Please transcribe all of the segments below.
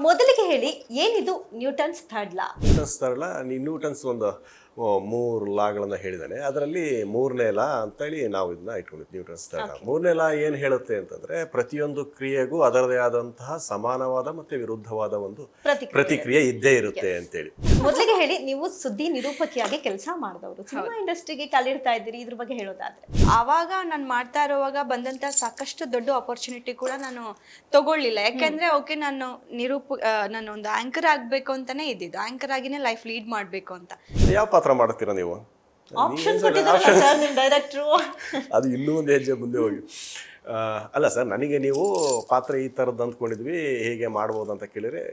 ಮೊದಲಿಗೆ ಹೇಳಿ ಏನಿದು ನ್ಯೂಟನ್ಸ್ ಥರ್ಡ್ ಲಾ? ನ್ಯೂಟನ್ಸ್ ತರಲ್ಲ ನ್ಯೂಟನ್ಸ್ ಒಂದು ಮೂರು ಲಾಗಳನ್ನ ಹೇಳಿದ್ದಾನೆ. ಅದರಲ್ಲಿ ಮೂರನೇ ಲಾ ಅಂತೇಳಿ ನಾವು ಇದನ್ನ ಇಟ್ಕೊಂಡಿದ್ವಿ. ನ್ಯೂಟನ್ಸ್ ತರ್ಡ್ ಲಾ ಮೂರನೇ ಲಾ ಏನು ಹೇಳುತ್ತೆ ಅಂತಂದ್ರೆ ಪ್ರತಿಯೊಂದು ಕ್ರಿಯೆಗೂ ಅದರದೇ ಆದಂತಹ ಸಮಾನವಾದ ಮತ್ತೆ ವಿರುದ್ಧವಾದ ಒಂದು ಪ್ರತಿಕ್ರಿಯೆ ಇದ್ದೇ ಇರುತ್ತೆ ಅಂತೇಳಿ. ಮೊದಲಿಗೆ ಹೇಳಿ, ನೀವು ಸುದ್ದಿ ನಿರೂಪಕಿಯಾಗಿ ಕೆಲಸ ಮಾಡಿದವರು, ಸಿನಿಮಾ ಇಂಡಸ್ಟ್ರಿಗೆ ಕಾಲಿಡ್ತಾ ಇದ್ದೀರಿ, ಇದ್ರ ಬಗ್ಗೆ ಹೇಳೋದಾದ್ರೆ. ಆವಾಗ ನಾನು ಮಾಡ್ತಾ ಇರುವಾಗ ಬಂದಂತ ಸಾಕಷ್ಟು ದೊಡ್ಡ ಆಪರ್ಚುನಿಟಿ ಕೂಡ ನಾನು ತಗೊಳ್ಳಿಲ್ಲ. ಯಾಕೆಂದ್ರೆ ಓಕೆ ನಾನು ನಾನು ಒಂದು ಆಂಕರ್ ಆಗ್ಬೇಕು ಅಂತಾನೆ ಇದ್ದಿದ್ದು. ಆಂಕರ್ ಆಗಿನೇ ಲೈಫ್ ಲೀಡ್ ಮಾಡ್ಬೇಕು ಅಂತ. ಯಾವ ಪಾತ್ರ ಮಾಡ್ತೀರಾ ನೀವು? ಡೈರೆಕ್ಟ್ರು ಅದು ಇನ್ನೂ ಒಂದು ಹೆಜ್ಜೆ ಮುಂದೆ ಹೋಗಿ. ಅಲ್ಲ ಸರ್, ನನಗೆ ನೀವು ಪಾತ್ರ ಈ ಥರದ್ದು ಅಂದ್ಕೊಂಡಿದ್ವಿ, ಹೇಗೆ ಮಾಡ್ಬೋದು ಅಂತ ಕೇಳಿದ್ರೆ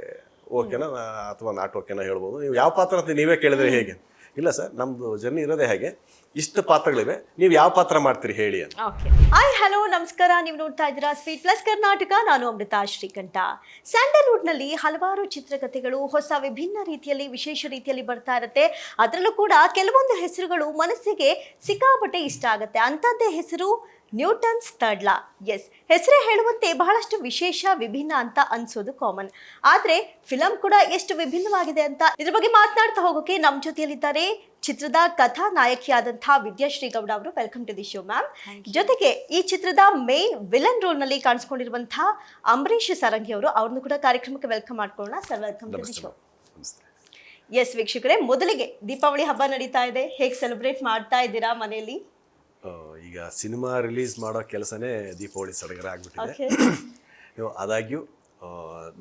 ಓಕೆನಾ, ಅಥವಾ ನಾಟ್ ಓಕೆನಾ ಹೇಳ್ಬೋದು. ನೀವು ಯಾವ ಪಾತ್ರ ಅಂತ ನೀವೇ ಕೇಳಿದ್ರೆ ಹೇಗೆ? ಇಲ್ಲ ಸರ್, ನಮ್ದು ಜರ್ನಿ ಇರೋದೇ ಹಾಗೆ, ಇಷ್ಟು ಪಾತ್ರಗಳಿವೆ, ನೀವು ಯಾವ ಪಾತ್ರ ಮಾಡ್ತೀರಿ ಹೇಳಿ ಅಂತ. ಹಾಯ್ ಹಲೋ ನಮಸ್ಕಾರ, ನೀವು ನೋಡ್ತಾ ಇದ್ದೀರಾ ಸ್ಪೀಡ್ ಪ್ಲಸ್ ಕರ್ನಾಟಕ. ನಾನು ಅಮೃತಾ ಶ್ರೀಕಂಠ. ಸ್ಯಾಂಡಲ್ವುಡ್ನಲ್ಲಿ ಹಲವಾರು ಚಿತ್ರಕಥೆಗಳು ಹೊಸ ವಿಭಿನ್ನ ರೀತಿಯಲ್ಲಿ ವಿಶೇಷ ರೀತಿಯಲ್ಲಿ ಬರ್ತಾ ಇರುತ್ತೆ. ಅದರಲ್ಲೂ ಕೂಡ ಕೆಲವೊಂದು ಹೆಸರುಗಳು ಮನಸ್ಸಿಗೆ ಸಿಕ್ಕಾಪಟ್ಟೆ ಇಷ್ಟ ಆಗುತ್ತೆ. ಅಂಥದ್ದೇ ಹೆಸರು ನ್ಯೂಟನ್ಸ್ ಥರ್ಡ್ ಲಾ. ಎಸ್, ಹೆಸರೇ ಹೇಳುವಂತೆ ಬಹಳಷ್ಟು ವಿಶೇಷ ವಿಭಿನ್ನ ಅಂತ ಅನ್ಸೋದು ಕಾಮನ್. ಆದ್ರೆ ಫಿಲಂ ಕೂಡ ಎಷ್ಟು ವಿಭಿನ್ನವಾಗಿದೆ ಅಂತ ಇದ್ರ ಬಗ್ಗೆ ಮಾತನಾಡ್ತಾ ಹೋಗೋಕೆ ನಮ್ಮ ಜೊತೆಯಲ್ಲಿದ್ದಾರೆ ಚಿತ್ರದ ಕಥಾ ನಾಯಕಿಯಾದಂತಹ ವಿದ್ಯಾಶ್ರೀ ಗೌಡ ಅವರು. Welcome to the show ma'am. ಜೊತೆಗೆ ಈ ಚಿತ್ರದ ಮೇನ್ ವಿಲನ್ ರೋಲ್ ನಲ್ಲಿ ಕಾಣಿಸ್ಕೊಂಡಿರುವಂತಹ ಅಂಬರೀಶ್ ಸರಂಗಿ ಅವರು, ಅವ್ರನ್ನು ಕೂಡ ಕಾರ್ಯಕ್ರಮಕ್ಕೆ ವೆಲ್ಕಮ್ ಮಾಡ್ಕೊಳ್ಳೋಣ. Sir, welcome to the show. Yes ವೀಕ್ಷಕರೇ, ಮೊದಲಿಗೆ ದೀಪಾವಳಿ ಹಬ್ಬ ನಡೀತಾ ಇದೆ, ಹೇಗೆ ಸೆಲೆಬ್ರೇಟ್ ಮಾಡ್ತಾ ಇದ್ದೀರಾ ಮನೆಯಲ್ಲಿ? ಈಗ ಸಿನಿಮಾ ರಿಲೀಸ್ ಮಾಡೋ ಕೆಲಸನೇ ದೀಪಾವಳಿ ಸಡಗರ ಆಗ್ಬಿಟ್ಟಿದೆ. ನೀವು ಆದಾಗ್ಯೂ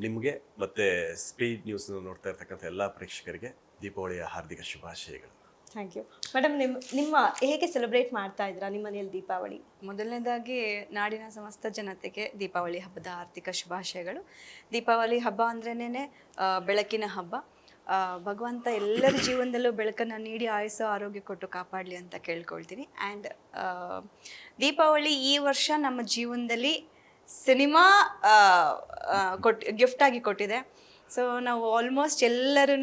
ನಿಮಗೆ ಮತ್ತೆ ಸ್ಪೀಡ್ ನ್ಯೂಸ್ ನೋಡ್ತಾ ಇರ್ತಕ್ಕಂಥ ಎಲ್ಲ ಪ್ರೇಕ್ಷಕರಿಗೆ ದೀಪಾವಳಿಯ ಹಾರ್ದಿಕ ಶುಭಾಶಯಗಳು. Thank you madam. ನಿಮ್ಮ ಹೇಗೆ ಸೆಲೆಬ್ರೇಟ್ ಮಾಡ್ತಾ ಇದ್ದೀರಾ ನಿಮ್ಮ ಮನೆಯಲ್ಲಿ ದೀಪಾವಳಿ? ಮೊದಲನೇದಾಗಿ ನಾಡಿನ ಸಮಸ್ತ ಜನತೆಗೆ ದೀಪಾವಳಿ ಹಬ್ಬದ ಆರ್ಥಿಕ ಶುಭಾಶಯಗಳು. ದೀಪಾವಳಿ ಹಬ್ಬ ಅಂದ್ರೇನೆ ಬೆಳಕಿನ ಹಬ್ಬ. ಭಗವಂತ ಎಲ್ಲರ ಜೀವನದಲ್ಲೂ ಬೆಳಕನ್ನು ನೀಡಿ ಆಯಸ್ಸು ಆರೋಗ್ಯ ಕೊಟ್ಟು ಕಾಪಾಡಲಿ ಅಂತ ಕೇಳ್ಕೊಳ್ತೀನಿ. ಆ್ಯಂಡ್ ದೀಪಾವಳಿ ಈ ವರ್ಷ ನಮ್ಮ ಜೀವನದಲ್ಲಿ ಸಿನಿಮಾ ಗಿಫ್ಟಾಗಿ ಕೊಟ್ಟಿದೆ. ಸೊ ನಾವು ಆಲ್ಮೋಸ್ಟ್ ಎಲ್ಲರೂ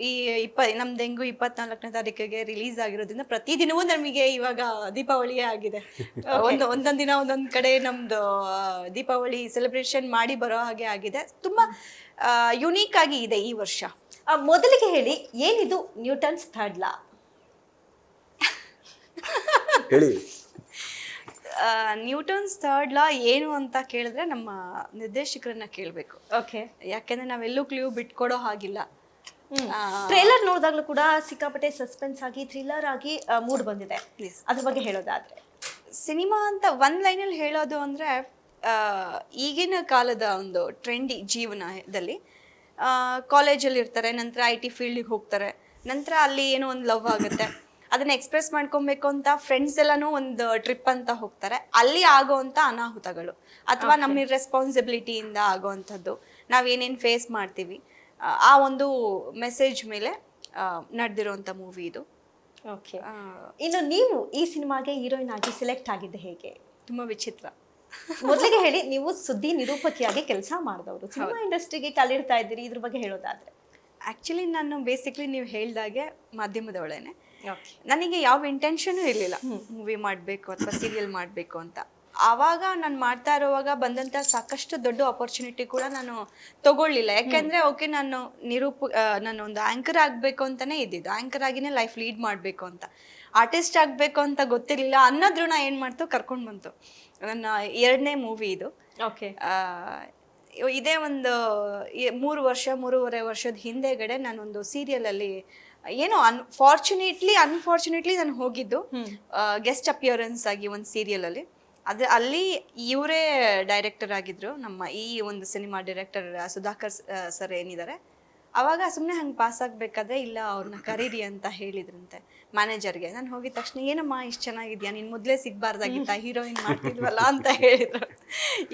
ಈ ನಮ್ದು ಹೆಂಗು 24ನೇ ತಾರೀಕಿಗೆ ರಿಲೀಸ್ ಆಗಿರೋದ್ರಿಂದ ಪ್ರತಿದಿನವೂ ನಮಗೆ ಇವಾಗ ದೀಪಾವಳಿಯೇ ಆಗಿದೆ. ಒಂದೊಂದು ದಿನ ಒಂದೊಂದು ಕಡೆ ನಮ್ದು ದೀಪಾವಳಿ ಸೆಲೆಬ್ರೇಷನ್ ಮಾಡಿ ಬರೋ ಹಾಗೆ ಆಗಿದೆ. ತುಂಬ ಯುನೀಕ್ ಆಗಿ ಇದೆ ಈ ವರ್ಷ. ಮೊದಲಿಗೆ ಹೇಳಿ, ಏನಿದು ನ್ಯೂಟನ್ಸ್ ಥರ್ಡ್ ಲಾ? ಹೇಳಿ. ನ್ಯೂಟನ್ಸ್ ಥರ್ಡ್ ಲಾ ಏನು ಅಂತ ಕೇಳಿದ್ರೆ ನಮ್ಮ ನಿರ್ದೇಶಕರನ್ನ ಕೇಳಬೇಕು. ಓಕೆ. ಯಾಕೆಂದ್ರೆ ನಾವೆಲ್ಲೂ ಕ್ಲೂ ಬಿಟ್ಕೊಡೋ ಹಾಗಿಲ್ಲ. ಟ್ರೇಲರ್ ನೋಡಿದಾಗ್ಲೂ ಕೂಡ ಸಿಕ್ಕಾಪಟ್ಟೆ ಸಸ್ಪೆನ್ಸ್ ಆಗಿ ಥ್ರಿಲ್ಲರ್ ಆಗಿ ಮೂಡ್ ಬಂದಿದೆ. ಅದ್ರ ಬಗ್ಗೆ ಹೇಳೋದಾದ್ರೆ, ಸಿನಿಮಾ ಅಂತ ಒಂದ್ ಲೈನಲ್ಲಿ ಹೇಳೋದು ಅಂದ್ರೆ ಈಗಿನ ಕಾಲದ ಒಂದು ಟ್ರೆಂಡಿ ಜೀವನದಲ್ಲಿ ಕಾಲೇಜಲ್ಲಿ ಇರ್ತಾರೆ, ನಂತರ IT ಫೀಲ್ಡಿಗೆ ಹೋಗ್ತಾರೆ, ನಂತರ ಅಲ್ಲಿ ಏನೋ ಒಂದು ಲವ್ ಆಗುತ್ತೆ, ಅದನ್ನ ಎಕ್ಸ್ಪ್ರೆಸ್ ಮಾಡ್ಕೊಬೇಕು ಅಂತ ಫ್ರೆಂಡ್ಸ್ ಎಲ್ಲಾನು ಒಂದು ಟ್ರಿಪ್ ಅಂತ ಹೋಗ್ತಾರೆ. ಅಲ್ಲಿ ಆಗೋವಂಥ ಅನಾಹುತಗಳು ಅಥವಾ ನಮ್ಮ ರೆಸ್ಪಾನ್ಸಿಬಿಲಿಟಿಯಿಂದ ಆಗೋವಂಥದ್ದು, ನಾವೇನೇನು ಫೇಸ್ ಮಾಡ್ತೀವಿ, ಆ ಒಂದು ಮೆಸೇಜ್ ಮೇಲೆ ನಡೆದಿರೋಂಥ ಮೂವಿ ಇದು. ಓಕೆ. ಇನ್ನು ನೀವು ಈ ಸಿನಿಮಾಗೆ ಹೀರೋಯಿನ್ ಆಗಿ ಸೆಲೆಕ್ಟ್ ಆಗಿದ್ದೆ ಹೇಗೆ? ತುಂಬ ವಿಚಿತ್ರ. ಮೊದಲಿಗೆ ಹೇಳಿ, ನೀವು ಸುದ್ದಿ ನಿರೂಪಕಿಯಾಗಿ ಕೆಲಸ ಮಾಡಿದವರು, ಸಿನಿಮಾ ಇಂಡಸ್ಟ್ರಿಗೆ ಕಾಲಿಡ್ತಾ ಇದ್ದೀರಿ, ಇದ್ರ ಬಗ್ಗೆ ಹೇಳೋದಾದ್ರೆ. ಆ್ಯಕ್ಚುಲಿ ನಾನು ಬೇಸಿಕ್ಲಿ ನೀವು ಹೇಳ್ದಾಗೆ ಮಾಧ್ಯಮದವಳೇನೆ. ನನಗೆ ಯಾವ ಇಂಟೆನ್ಷನು ಇರಲಿಲ್ಲ ಮೂವಿ ಮಾಡಬೇಕು ಅಥವಾ ಸೀರಿಯಲ್ ಮಾಡಬೇಕು ಅಂತ. ಆವಾಗ ನಾನು ಮಾಡ್ತಾ ಇರುವಾಗ ಬಂದಂಥ ಸಾಕಷ್ಟು ದೊಡ್ಡ ಆಪರ್ಚುನಿಟಿ ಕೂಡ ನಾನು ತಗೊಳ್ಳಿಲ್ಲ. ಯಾಕೆಂದರೆ ಓಕೆ ನಾನು ಒಂದು ಆಂಕರ್ ಆಗಬೇಕು ಅಂತಲೇ ಇದ್ದಿದ್ದು. ಆಂಕರ್ ಆಗಿನೇ ಲೈಫ್ ಲೀಡ್ ಮಾಡಬೇಕು ಅಂತ. ಆರ್ಟಿಸ್ಟ್ ಆಗಬೇಕು ಅಂತ ಗೊತ್ತಿರಲಿಲ್ಲ ಅನ್ನೋದ್ರೂ ಏನು ಮಾಡ್ತು, ಕರ್ಕೊಂಡು ಬಂತು. ನನ್ನ 2ನೇ ಮೂವಿ ಇದು. ಓಕೆ. ಇದೇ ಒಂದು 3-3.5 ವರ್ಷದ ಹಿಂದೆಗಡೆ ನಾನೊಂದು ಸೀರಿಯಲಲ್ಲಿ ಏನೋ ಅನ್ಫಾರ್ಚುನೇಟ್ಲಿ ನಾನು ಹೋಗಿದ್ದು ಗೆಸ್ಟ್ ಅಪಿಯರೆನ್ಸ್ ಆಗಿ ಒಂದು ಸೀರಿಯಲಲ್ಲಿ. ಅಲ್ಲಿ ಇವರೇ ಡೈರೆಕ್ಟರ್ ಆಗಿದ್ರು, ನಮ್ಮ ಈ ಒಂದು ಸಿನಿಮಾ ಡೈರೆಕ್ಟರ್ ಸುಧಾಕರ್ ಸರ್ ಏನಿದ್ದಾರೆ. ಅವಾಗ ಸುಮ್ಮನೆ ಹಂಗೆ ಪಾಸ್ ಆಗಬೇಕಾದ್ರೆ ಇಲ್ಲ ಅವ್ರನ್ನ ಕರೀರಿ ಅಂತ ಹೇಳಿದ್ರಂತೆ ಮ್ಯಾನೇಜರ್ಗೆ. ನಾನು ಹೋಗಿದ ತಕ್ಷಣ, ಏನಮ್ಮ ಇಷ್ಟು ಚೆನ್ನಾಗಿದ್ಯಾ, ನೀನು ಮೊದಲೇ ಸಿಗಬಾರ್ದಾಗಿತ್ತ, ಹೀರೋಯಿನ್ ಮಾಡ್ತಿದ್ವಲ್ಲ ಅಂತ ಹೇಳಿದ್ರು.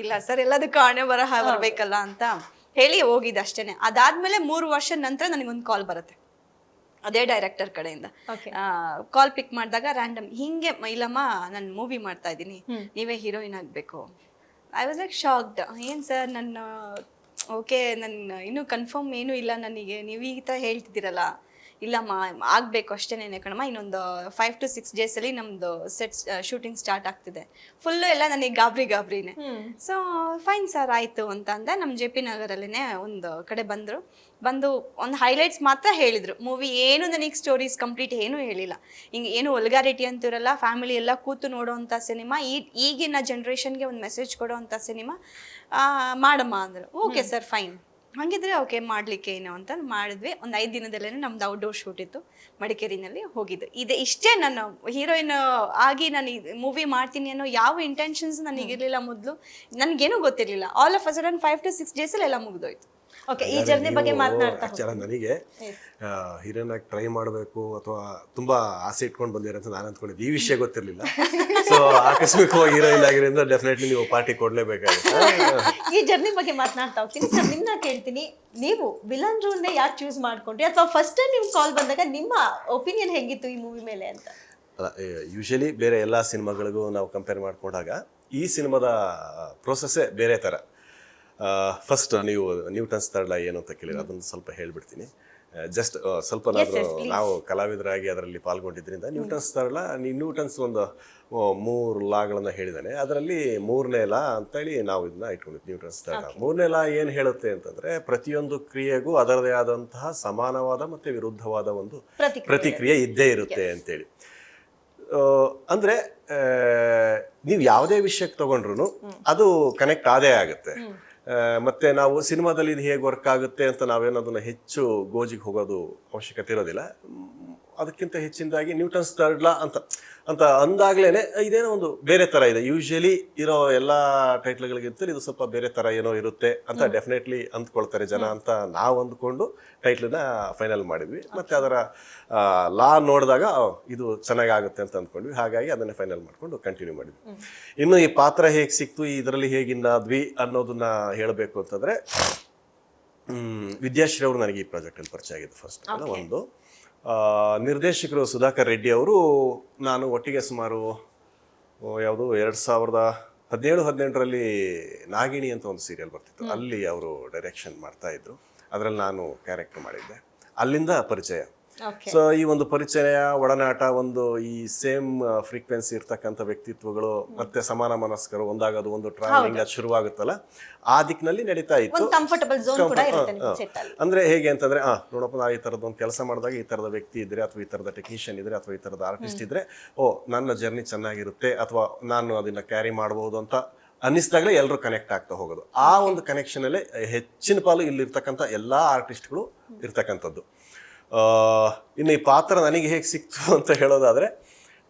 ಇಲ್ಲ ಸರ್, ಎಲ್ಲದಕ್ಕೂ ಹಣೆ ಬರಹ ಬರಬೇಕಲ್ಲ ಅಂತ ಹೇಳಿ ಹೋಗಿದ್ದು ಅಷ್ಟೇನೆ. ಅದಾದ್ಮೇಲೆ 3 ವರ್ಷದ ನಂತರ ನನಗೊಂದು ಕಾಲ್ ಬರುತ್ತೆ ಅದೇ ಡೈರೆಕ್ಟರ್ ಕಡೆಯಿಂದ. ಕಾಲ್ ಪಿಕ್ ಮಾಡಿದಾಗ ರ್ಯಾಂಡಮ್ ಹಿಂಗೆ, ಇಲ್ಲಮ್ಮ ನಾನು ಮೂವಿ ಮಾಡ್ತಾ ಇದ್ದೀನಿ, ನೀವೇ ಹೀರೋಯಿನ್ ಆಗಬೇಕು. I was like shocked. ಏನು ಸರ್, ನನ್ನ ಓಕೆ, ನನ್ನ ಇನ್ನೂ ಕನ್ಫರ್ಮ್ ಏನೂ ಇಲ್ಲ ನನಗೆ, ನೀವು ಈ ಥರ ಹೇಳ್ತಿದ್ದೀರಲ್ಲ, ಇಲ್ಲಮ್ಮ ಆಗಬೇಕು ಅಷ್ಟೇನೆ ಕಣಮ್ಮ, ಇನ್ನೊಂದು 5 to 6 ಡೇಸಲ್ಲಿ ನಮ್ಮದು ಸೆಟ್ ಶೂಟಿಂಗ್ ಸ್ಟಾರ್ಟ್ ಆಗ್ತಿದೆ. ಫುಲ್ಲು ಎಲ್ಲ ನನಗೆ ಗಾಬರಿನೇ. ಸೊ ಫೈನ್ ಸರ್ ಆಯಿತು ಅಂತ ಅಂದೆ. ನಮ್ಮ JP ನಗರಲ್ಲೇ ಒಂದು ಕಡೆ ಬಂದು ಒಂದು ಹೈಲೈಟ್ಸ್ ಮಾತ್ರ ಹೇಳಿದರು. ಮೂವಿ ಏನು ನನಗೆ ಸ್ಟೋರೀಸ್ ಕಂಪ್ಲೀಟ್ ಏನೂ ಹೇಳಿಲ್ಲ. ಹಿಂಗೆ ಏನು ವಲ್ಗಾರಿಟಿ ಅಂತಿರಲ್ಲ, ಫ್ಯಾಮಿಲಿ ಎಲ್ಲ ಕೂತು ನೋಡೋವಂಥ ಸಿನಿಮಾ, ಈಗಿನ ಜನ್ರೇಷನ್ಗೆ ಒಂದು ಮೆಸೇಜ್ ಕೊಡೋವಂಥ ಸಿನಿಮಾ ಮಾಡಮ್ಮ ಅಂದರು. ಓಕೆ ಸರ್ ಫೈನ್, ಹಾಗಿದ್ರೆ ಓಕೆ ಮಾಡಲಿಕ್ಕೆ ಏನು ಅಂತ ಮಾಡಿದ್ವಿ. ಒಂದು 5 ದಿನದಲ್ಲೇ ನಮ್ದು ಔಟ್ಡೋರ್ ಶೂಟ್ ಇತ್ತು, ಮಡಿಕೇರಿನಲ್ಲಿ ಹೋಗಿದ್ದು. ಇಷ್ಟೇ ನಾನು ಹೀರೋಯಿನ್ ಆಗಿ ನಾನು ಮೂವಿ ಮಾಡ್ತೀನಿ ಅನ್ನೋ ಯಾವ ಇಂಟೆನ್ಷನ್ಸ್ ನನಗಿರಲಿಲ್ಲ. ಮೊದಲು ನನಗೇನೂ ಗೊತ್ತಿರಲಿಲ್ಲ. All of a sudden 5 to 6 ಡೇಸಲ್ಲಿ ಎಲ್ಲ ಮುಗಿದೋಯ್ತು. ಓಕೆ, ಈ ಜರ್ನಿ ಬಗ್ಗೆ ಮಾತನಾಡ್ತಾ ನನಗೆ ಹೀರೋಯಿನ್ ಆಗಿ ಟ್ರೈ ಮಾಡಬೇಕು ಅಥವಾ ತುಂಬಾ ಆಸೆ ಇಟ್ಕೊಂಡು ಬಂದಿರ ಅಂತ ನಾನು ಅಂದ್ಕೊಂಡಿದ್ದೆ. ಈ ವಿಷಯ ಗೊತ್ತಿರಲಿಲ್ಲ. ಸೊ ಆಕಸ್ಮಿಕವಾಗಿ ಹೀರೋಯಿನ್ ಆಗಿರೋದ್ರಿಂದ ಡೆಫಿನೆಟ್ಲಿ ನೀವು ಪಾರ್ಟಿ ಕೊಡ್ಲೇಬೇಕಾಗುತ್ತೆ. ಈ ಜರ್ನಿ ಬಗ್ಗೆ ಮಾತನಾಡ್ತಾ ಹೋಗ್ತೀನಿ ಸರ್. ನಿಮ್ಮನ್ನ ಕೇಳ್ತೀನಿ, ನೀವು ವಿಲನ್ ರೋಲ್ನೇ ಯಾಕೆ ಚೂಸ್ ಮಾಡ್ಕೊಂಡ್ರಿ, ಅಥವಾ ಫಸ್ಟ್ ಟೈಮ್ ನಿಮ್ಗೆ ಕಾಲ್ ಬಂದಾಗ ನಿಮ್ಮ ಒಪಿನಿಯನ್ ಹೇಗಿತ್ತು ಈ ಮೂವಿ ಮೇಲೆ ಅಂತ? ಅಲ್ಲ, ಯೂಶಲಿ ಬೇರೆ ಎಲ್ಲ ಸಿನಿಮಾಗಳಿಗೂ ನಾವು ಕಂಪೇರ್ ಮಾಡ್ಕೊಂಡಾಗ ಈ ಸಿನಿಮಾದ ಪ್ರೋಸೆಸ್ಸೇ ಬೇರೆ ಥರ. ಫಸ್ಟ್ ನೀವು ನ್ಯೂಟನ್ಸ್ ಥರ್ಡ್ ಲಾ ಏನು ಅಂತ ಕೇಳಿದ್ರೆ ಅದನ್ನು ಸ್ವಲ್ಪ ಹೇಳ್ಬಿಡ್ತೀನಿ. ಜಸ್ಟ್ ಸ್ವಲ್ಪ ನಾವು ಕಲಾವಿದರಾಗಿ ಅದರಲ್ಲಿ ಪಾಲ್ಗೊಂಡಿದ್ದರಿಂದ ನ್ಯೂಟನ್ಸ್ ಥರ್ಡ್ ಲಾ, ನ್ಯೂಟನ್ಸ್ ಒಂದು 3 ಲಾಗಳನ್ನು ಹೇಳಿದ್ದಾನೆ. ಅದರಲ್ಲಿ 3ನೇ ಲಾ ಅಂತೇಳಿ ನಾವು ಇದನ್ನ ಇಟ್ಕೊಂಡಿದ್ವಿ. ನ್ಯೂಟನ್ಸ್ ಥರ್ಡ್ ಲಾ 3ನೇ ಲಾ ಏನು ಹೇಳುತ್ತೆ ಅಂತಂದರೆ, ಪ್ರತಿಯೊಂದು ಕ್ರಿಯೆಗೂ ಅದರದೇ ಆದಂತಹ ಸಮಾನವಾದ ಮತ್ತು ವಿರುದ್ಧವಾದ ಒಂದು ಪ್ರತಿಕ್ರಿಯೆ ಇದ್ದೇ ಇರುತ್ತೆ ಅಂತೇಳಿ. ಅಂದರೆ ನೀವು ಯಾವುದೇ ವಿಷಯಕ್ಕೆ ತಗೊಂಡ್ರು ಅದು ಕನೆಕ್ಟ್ ಆದೇ ಆಗುತ್ತೆ. ಮತ್ತೆ ನಾವು ಸಿನಿಮಾದಲ್ಲಿ ಇದು ಹೇಗೆ ವರ್ಕ್ ಆಗುತ್ತೆ ಅಂತ ನಾವೇನದನ್ನು ಹೆಚ್ಚು ಗೋಜಿಗೆ ಹೋಗೋದು ಅವಶ್ಯಕತೆ ಇರೋದಿಲ್ಲ. ಅದಕ್ಕಿಂತ ಹೆಚ್ಚಿನದಾಗಿ ನ್ಯೂಟನ್ಸ್ ಥರ್ಡ್ ಲಾ ಅಂತ ಅಂದಾಗ್ಲೇ ಇದೇನೋ ಒಂದು ಬೇರೆ ಥರ ಇದೆ. ಯೂಶಲಿ ಇರೋ ಎಲ್ಲ ಟೈಟ್ಲ್ಗಳಿಗಿಂತ ಇದು ಸ್ವಲ್ಪ ಬೇರೆ ಥರ ಏನೋ ಇರುತ್ತೆ ಅಂತ ಡೆಫಿನೆಟ್ಲಿ ಅಂದ್ಕೊಳ್ತಾರೆ ಜನ ಅಂತ ನಾವು ಅಂದ್ಕೊಂಡು ಟೈಟ್ಲನ್ನ ಫೈನಲ್ ಮಾಡಿದ್ವಿ. ಮತ್ತು ಅದರ ಲಾ ನೋಡಿದಾಗ ಇದು ಚೆನ್ನಾಗಿ ಆಗುತ್ತೆ ಅಂತ ಅಂದ್ಕೊಂಡ್ವಿ. ಹಾಗಾಗಿ ಅದನ್ನೇ ಫೈನಲ್ ಮಾಡಿಕೊಂಡು ಕಂಟಿನ್ಯೂ ಮಾಡಿದ್ವಿ. ಇನ್ನು ಈ ಪಾತ್ರ ಹೇಗೆ ಸಿಕ್ತು, ಇದರಲ್ಲಿ ಹೇಗಿನ್ನಾದ್ವಿ ಅನ್ನೋದನ್ನ ಹೇಳಬೇಕು ಅಂತಂದರೆ, ವಿದ್ಯಾಶ್ರೀ ಅವರು ನನಗೆ ಈ ಪ್ರಾಜೆಕ್ಟಲ್ಲಿ ಪರಿಚಯ ಆಗಿದ್ದು ಫಸ್ಟ್. ಒಂದು ನಿರ್ದೇಶಕರು ಸುಧಾಕರ್ ರೆಡ್ಡಿ ಅವರು ನಾನು ಒಟ್ಟಿಗೆ ಸುಮಾರು ಯಾವುದು 2017-18ರಲ್ಲಿ ನಾಗಿಣಿ ಅಂತ ಒಂದು ಸೀರಿಯಲ್ ಬರ್ತಿತ್ತು, ಅಲ್ಲಿ ಅವರು ಡೈರೆಕ್ಷನ್ ಮಾಡ್ತಾ ಇದ್ರು. ಅದರಲ್ಲಿ ನಾನು ಕ್ಯಾರೆಕ್ಟರ್ ಮಾಡಿದ್ದೆ. ಅಲ್ಲಿಂದ ಪರಿಚಯ. ಸೊ ಈ ಒಂದು ಪರಿಚಯ, ಒಡನಾಟ, ಒಂದು ಈ ಸೇಮ್ ಫ್ರೀಕ್ವೆನ್ಸಿ ಇರ್ತಕ್ಕಂಥ ವ್ಯಕ್ತಿತ್ವಗಳು ಮತ್ತೆ ಸಮಾನ ಮನಸ್ಕರು ಒಂದಾಗೋದು, ಒಂದು ಟ್ರಾವೆಲಿಂಗ್ ಅದು ಶುರುವಾಗುತ್ತಲ್ಲ, ಆ ದಿಕ್ಕಿನಲ್ಲಿ ನಡೀತಾ ಇತ್ತು. ಅಂದ್ರೆ ಹೇಗೆ ಅಂತಂದ್ರೆ, ನೋಡಪ್ಪ, ನಾ ಈ ತರದ ಒಂದು ಕೆಲಸ ಮಾಡಿದಾಗ ಈ ತರದ ವ್ಯಕ್ತಿ ಇದ್ರೆ, ಅಥವಾ ಈ ತರದ ಟೆಕ್ನಿಷಿಯನ್ ಇದ್ರೆ, ಅಥವಾ ಈ ತರದ ಆರ್ಟಿಸ್ಟ್ ಇದ್ರೆ, ನನ್ನ ಜರ್ನಿ ಚೆನ್ನಾಗಿರುತ್ತೆ ಅಥವಾ ನಾನು ಅದನ್ನ ಕ್ಯಾರಿ ಮಾಡಬಹುದು ಅಂತ ಅನ್ನಿಸ್ದಾಗಲೇ ಎಲ್ಲರೂ ಕನೆಕ್ಟ್ ಆಗ್ತಾ ಹೋಗೋದು. ಆ ಒಂದು ಕನೆಕ್ಷನ್ ಅಲ್ಲೇ ಹೆಚ್ಚಿನ ಪಾಲು ಇಲ್ಲಿರ್ತಕ್ಕಂಥ ಎಲ್ಲಾ ಆರ್ಟಿಸ್ಟ್ಗಳು ಇರ್ತಕ್ಕಂಥದ್ದು. ಇನ್ನು ಈ ಪಾತ್ರ ನನಗೆ ಹೇಗೆ ಸಿಕ್ತು ಅಂತ ಹೇಳೋದಾದರೆ,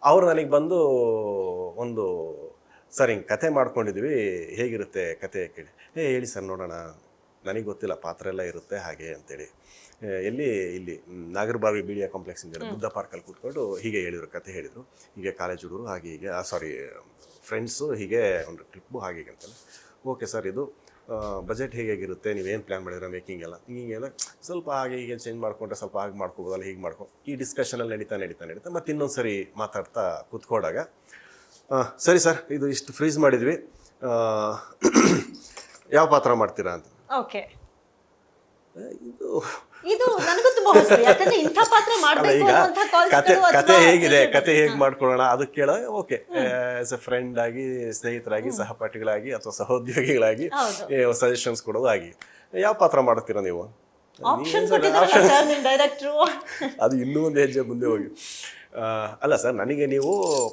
ಅವರು ನನಗೆ ಬಂದು ಒಂದು ಸರ್ ಹಿಂಗೆ ಕತೆ ಮಾಡ್ಕೊಂಡಿದ್ದೀವಿ, ಹೇಗಿರುತ್ತೆ ಕತೆ ಕೇಳಿ, ಹೇಳಿ ಸರ್ ನೋಡೋಣ, ನನಗೆ ಗೊತ್ತಿಲ್ಲ, ಪಾತ್ರ ಎಲ್ಲ ಇರುತ್ತೆ ಹಾಗೆ ಅಂತೇಳಿ. ಇಲ್ಲಿ ನಾಗರಬಾವಿ BDA ಕಾಂಪ್ಲೆಕ್ಸ್ ಇಂದ ಬುದ್ಧ ಪಾರ್ಕಲ್ಲಿ ಕೂತ್ಕೊಂಡು ಹೀಗೆ ಹೇಳಿದರು, ಕತೆ ಹೇಳಿದರು. ಹೀಗೆ ಕಾಲೇಜ್ ಹುಡುಗರು ಹಾಗೆ ಹೀಗೆ, ಫ್ರೆಂಡ್ಸು ಹೀಗೆ ಒಂದು ಟ್ರಿಪ್ಪು ಹಾಗೆ ಅಂತಲ್ಲ. ಓಕೆ ಸರ್, ಇದು ಬಜೆಟ್ ಹೇಗಿರುತ್ತೆ, ನೀವೇನು ಪ್ಲ್ಯಾನ್ ಮಾಡಿದ್ರೆ ಮೇಕಿಂಗ್ ಎಲ್ಲ ಹೀಗೆಲ್ಲ ಸ್ವಲ್ಪ ಹಾಗೆ ಹೀಗೆ ಚೇಂಜ್ ಮಾಡಿಕೊಂಡ್ರೆ ಸ್ವಲ್ಪ ಹಾಗೆ ಮಾಡ್ಕೋಬೋದಲ್ಲ, ಹೀಗೆ ಈ ಡಿಸ್ಕಷನಲ್ಲಿ ನಡೀತಾ ಮತ್ತು ಇನ್ನೊಂದು ಸರಿ ಮಾತಾಡ್ತಾ ಕೂತ್ಕೊಂಡಾಗ, ಸರಿ ಸರ್, ಇದು ಇಷ್ಟು ಫ್ರೀಸ್ ಮಾಡಿದ್ವಿ, ಯಾವ ಪಾತ್ರ ಮಾಡ್ತೀರಾ ಅಂತ. ಓಕೆ, ಇದು ನನಗೂ ತುಂಬಾ ಹೊಸ, ಯಾಕಂದ್ರೆ ಇಂಥ ಪಾತ್ರ ಮಾಡಬೇಕು ಅಂತ ಕತೆ ಹೇಗಿದೆ, ಕತೆ ಹೇಗೆ ಮಾಡ್ಕೊಳ್ಳೋಣ ಅದು ಕೇಳೋದು. ಓಕೆ, ಆಸ್ ಎ ಫ್ರೆಂಡ್ ಆಗಿ, ಸ್ನೇಹಿತರಾಗಿ, ಸಹಪಾಠಿಗಳಾಗಿ ಅಥವಾ ಸಹೋದ್ಯೋಗಿಗಳಾಗಿ ಸಜೆಷನ್ಸ್ ಕೊಡೋದು ಆಗಿ, ಯಾವ ಪಾತ್ರ ಮಾಡ್ತೀರಾ ನೀವು, ಅದು ಇನ್ನೂ ಒಂದು ಹೆಜ್ಜೆ ಮುಂದೆ ಹೋಗಿ. ಅಲ್ಲ ಸರ್, ನನಗೆ ನೀವು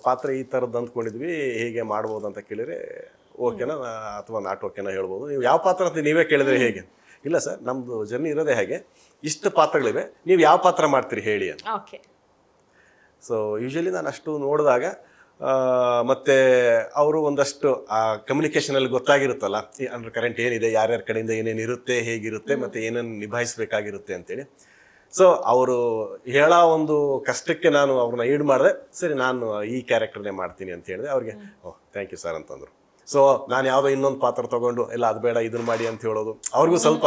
ಪಾತ್ರ ಈ ಥರದ್ದು ಅಂದ್ಕೊಂಡಿದ್ವಿ, ಹೇಗೆ ಮಾಡ್ಬೋದು ಅಂತ ಕೇಳಿದ್ರೆ ಓಕೆನಾ ಅಥವಾ ನಾಟ್ ಓಕೆನಾ ಹೇಳ್ಬೋದು. ನೀವು ಯಾವ ಪಾತ್ರ ಅಂತ ನೀವೇ ಕೇಳಿದ್ರೆ ಹೇಗೆ? ಇಲ್ಲ ಸರ್, ನಮ್ಮದು ಜರ್ನಿ ಇರೋದೇ ಹಾಗೆ, ಇಷ್ಟು ಪಾತ್ರಗಳಿವೆ, ನೀವು ಯಾವ ಪಾತ್ರ ಮಾಡ್ತೀರಿ ಹೇಳಿ ಅಂತ. ಸೊ ಯೂಶಲಿ ನಾನು ಅಷ್ಟು ನೋಡಿದಾಗ ಮತ್ತೆ ಅವರು ಒಂದಷ್ಟು ಆ ಕಮ್ಯುನಿಕೇಷನಲ್ಲಿ ಗೊತ್ತಾಗಿರುತ್ತಲ್ಲ, ಈ ಅಂಡರ್ ಕರೆಂಟ್ ಏನಿದೆ, ಯಾರ್ಯಾರ ಕಡೆಯಿಂದ ಏನೇನು ಇರುತ್ತೆ, ಹೇಗಿರುತ್ತೆ, ಮತ್ತು ಏನೇನು ನಿಭಾಯಿಸಬೇಕಾಗಿರುತ್ತೆ ಅಂತೇಳಿ. ಸೊ ಅವರು ಹೇಳೋ ಒಂದು ಕಷ್ಟಕ್ಕೆ ನಾನು ಅವ್ರನ್ನ ಈಡ್ ಮಾಡಿದೆ. ಸರಿ, ನಾನು ಈ ಕ್ಯಾರೆಕ್ಟರ್ನೇ ಮಾಡ್ತೀನಿ ಅಂತ ಹೇಳಿದೆ. ಅವ್ರಿಗೆ ಥ್ಯಾಂಕ್ ಯು ಸರ್ ಅಂತಂದರು. ಸೊ ನಾನು ಯಾವುದೋ ಇನ್ನೊಂದು ಪಾತ್ರ ತೊಗೊಂಡು ಎಲ್ಲ ಅದು ಬೇಡ ಇದನ್ನು ಮಾಡಿ ಅಂತ ಹೇಳೋದು ಅವ್ರಿಗೂ ಸ್ವಲ್ಪ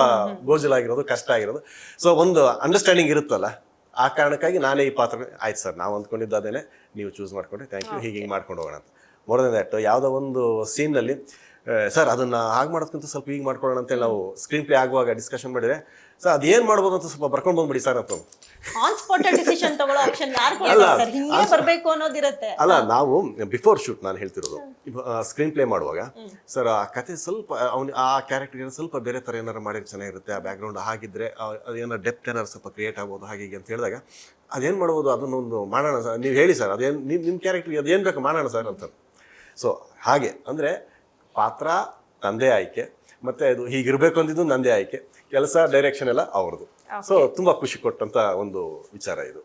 ಗೋಜಲಾಗಿರೋದು, ಕಷ್ಟ ಆಗಿರೋದು. ಸೊ ಒಂದು ಅಂಡರ್ಸ್ಟ್ಯಾಂಡಿಂಗ್ ಇರುತ್ತಲ್ಲ, ಆ ಕಾರಣಕ್ಕಾಗಿ ನಾನೇ ಈ ಪಾತ್ರ, ಆಯ್ತು ಸರ್, ನಾವು ಅಂದ್ಕೊಂಡಿದ್ದು ಅದೇನೆ, ನೀವು ಚೂಸ್ ಮಾಡ್ಕೊಂಡ್ರೆ ಥ್ಯಾಂಕ್ ಯು, ಹೀಗೆ ಮಾಡ್ಕೊಂಡು ಹೋಗೋಣ ಅಂತ. ಮೋರ್ ದೆನ್ ದ್ಯಾಟ್, ಯಾವುದೋ ಒಂದು ಸೀನಲ್ಲಿ ಸರ್ ಅದನ್ನ ಹಾಗೆ ಮಾಡೋದಕ್ಕಿಂತ ಸ್ವಲ್ಪ ಈಗ ಮಾಡ್ಕೊಳ್ಳೋಣ ಅಂತೇಳಿ ನಾವು ಸ್ಕ್ರೀನ್ ಪ್ಲೇ ಆಗುವಾಗ ಡಿಸ್ಕಷನ್ ಮಾಡಿದ್ರೆ ಸರ್ ಅದೇನು ಮಾಡ್ಬೋದು ಅಂತ ಸ್ವಲ್ಪ ಬರ್ಕೊಂಡು ಬಂದ್ಬಿಡಿ ಸರ್ ಅಂತ. ಆನ್ ಸ್ಪಾಟ್ ಡಿಸಿಷನ್ ತಗೊಳ್ಳೋ ಆಪ್ಷನ್ ಯಾರು ಸರ್, ಹಿಂಗೆ ಬರ್ಬೇಕು ಅನ್ನೋದಿರುತ್ತೆ. ಅಲ್ಲ, ನಾವು ಬಿಫೋರ್ ಶೂಟ್ ನಾನು ಹೇಳ್ತಿರೋದು, ಸ್ಕ್ರೀನ್ ಪ್ಲೇ ಮಾಡುವಾಗ ಸರ್ ಆ ಕತೆ ಸ್ವಲ್ಪ ಆ ಕ್ಯಾರೆಕ್ಟರ್ ಸ್ವಲ್ಪ ಬೇರೆ ಥರ ಏನಾರು ಮಾಡಿದ್ರೆ ಚೆನ್ನಾಗಿರುತ್ತೆ, ಆ ಬ್ಯಾಕ್ಗ್ರೌಂಡ್ ಹಾಗಿದ್ರೆ ಅದೇನಾರು ಡೆಪ್ತ್ ಏನಾರು ಸ್ವಲ್ಪ ಕ್ರಿಯೇಟ್ ಆಗ್ಬೋದು ಹಾಗೆ ಹೀಗೆ ಅಂತ ಹೇಳಿದಾಗ ಅದೇನು ಮಾಡ್ಬೋದು ಅದನ್ನೊಂದು ಮಾಡೋಣ ಸರ್, ನೀವು ಹೇಳಿ ಸರ್ ಅದೇನು ನಿಮ್ಮ ಕ್ಯಾರೆಕ್ಟರ್ಗೆ ಅದೇನು ಬೇಕು ಮಾಡೋಣ ಸರ್ ಅಂತ. ಸೊ ಹಾಗೆ ಅಂದರೆ ಪಾತ್ರ ನಂದೇ ಆಯ್ಕೆ, ಮತ್ತೆ ಅದು ಹೀಗಿರ್ಬೇಕು ಅಂದಿದ್ದು ನಂದೇ ಆಯ್ಕೆ, ಕೆಲಸ ಡೈರೆಕ್ಷನ್ ಎಲ್ಲ ಅವ್ರದ್ದು. ಸೊ ತುಂಬಾ ಖುಷಿ ಕೊಟ್ಟಂತ ಒಂದು ವಿಚಾರ ಇದು.